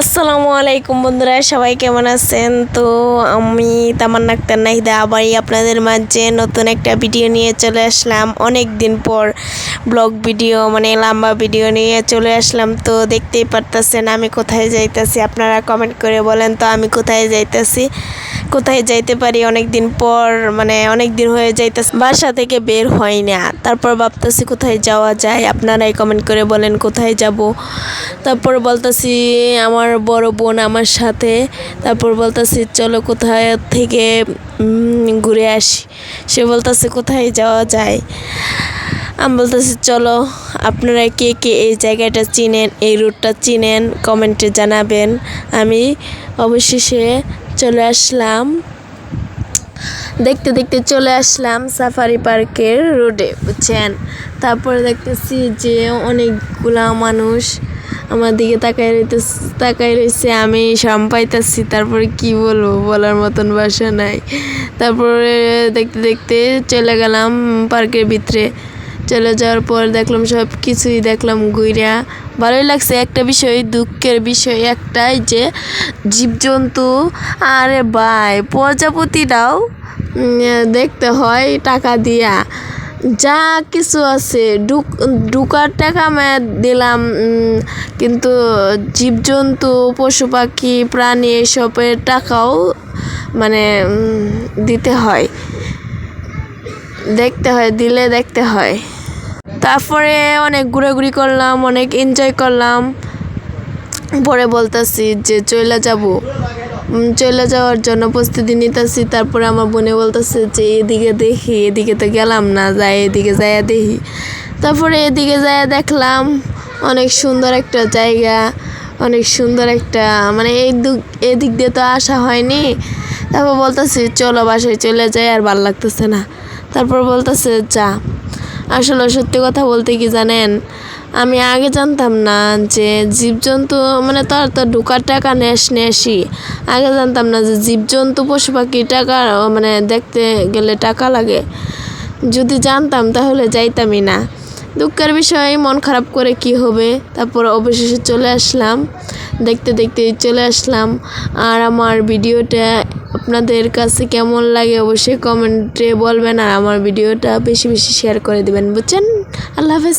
আসসালামু আলাইকুম বন্ধুরা, সবাই কেমন আছেন? তো আমি তামান্না আক্তার নাহিদা আবারই আপনাদের মাঝে নতুন একটা ভিডিও নিয়ে চলে আসলাম। অনেক দিন পর ব্লগ ভিডিও মানে লম্বা ভিডিও নিয়ে চলে আসলাম। তো দেখতেই পারতেছেন আমি কোথায় যাইতেছি, আপনারা কমেন্ট করে বলেন তো আমি কোথায় যাইতেছি, কোথায় যাইতে পারি। অনেক দিন পর মানে অনেক দিন হয়ে যাইতেছে বাসা থেকে বের হয় না, তারপর ভাবতেছি কোথায় যাওয়া যায়। আপনারাই কমেন্ট করে বলেন কোথায় যাব। তারপর বলতেছি আমার বড় বোন আমার সাথে, তারপর বলতেছি চলো কোথায় থেকে ঘুরে আসি। সে বলতেছে কোথায় যাওয়া যায়। আমি বলতেছি চলো। আপনারা কে কে এই জায়গাটা চিনেন, এই রুটটা চিনেন কমেন্টে জানাবেন। আমি অবশেষে চলে আসলাম, দেখতে দেখতে চলে আসলাম সাফারি পার্কের রোডে, বুঝছেন। তারপরে দেখতেছি যে অনেকগুলা মানুষ আমার দিকে তাকাই রয়েছে, আমি শরম পাইতেছি। তারপরে কি বলবো, বলার মতন ভাষা নাই। তারপরে দেখতে দেখতে চলে গেলাম পার্কের ভিতরে। চলে যাওয়ার পর দেখলাম সব কিছুই দেখলাম ঘুইরা, ভালোই লাগছে। একটা বিষয়, দুঃখের বিষয় একটাই যে জীবজন্তু, আরে ভাই প্রজাপতিটাও দেখতে হয় টাকা দিয়া। যা কিছু আছে ঢুকার টাকা আমি দিলাম, কিন্তু জীবজন্তু পশু পাখি প্রাণী এসবের টাকাও মানে দিতে হয়, দেখতে হয়, দিলে দেখতে হয়। তারপরে অনেক ঘোরাঘুরি করলাম, অনেক এনজয় করলাম। পরে বলতেছি যে চলে যাওয়ার জন্য প্রস্তুতি নিতেছি। তারপরে আমার বোনে বলতেছে যে এদিকে দেখি, এদিকে তো গেলাম না, যাই এদিকে যাইয়া দেখি। তারপরে এদিকে যাইয়া দেখলাম অনেক সুন্দর একটা জায়গা, অনেক সুন্দর একটা মানে এদিক দিয়ে তো আসা হয়নি। তারপর বলতেছি চলো বাসায় চলে যাই, আর ভালো লাগতেছে না। তারপর বলতেছে যা। আসলে সত্যি কথা বলতে কি জানেন, আমি আগে জানতাম না যে জীবজন্তু মানে তার তো ঢোকার টাকা নেশি। আগে জানতাম না যে জীবজন্তু পশু পাখি টাকা মানে দেখতে গেলে টাকা লাগে। যদি জানতাম তাহলে যাইতামই না। দুঃখের বিষয়, মন খারাপ করে কি হবে। তারপর অবশেষে চলে আসলাম, দেখতে দেখতে চলে আসলাম। আর আমার ভিডিওটা আপনাদের কাছে কেমন লাগে অবশ্যই কমেন্টে বলবেন, আর আমার ভিডিওটা বেশি বেশি শেয়ার করে দেবেন, বুঝছেন। আল্লাহ হাফেজ।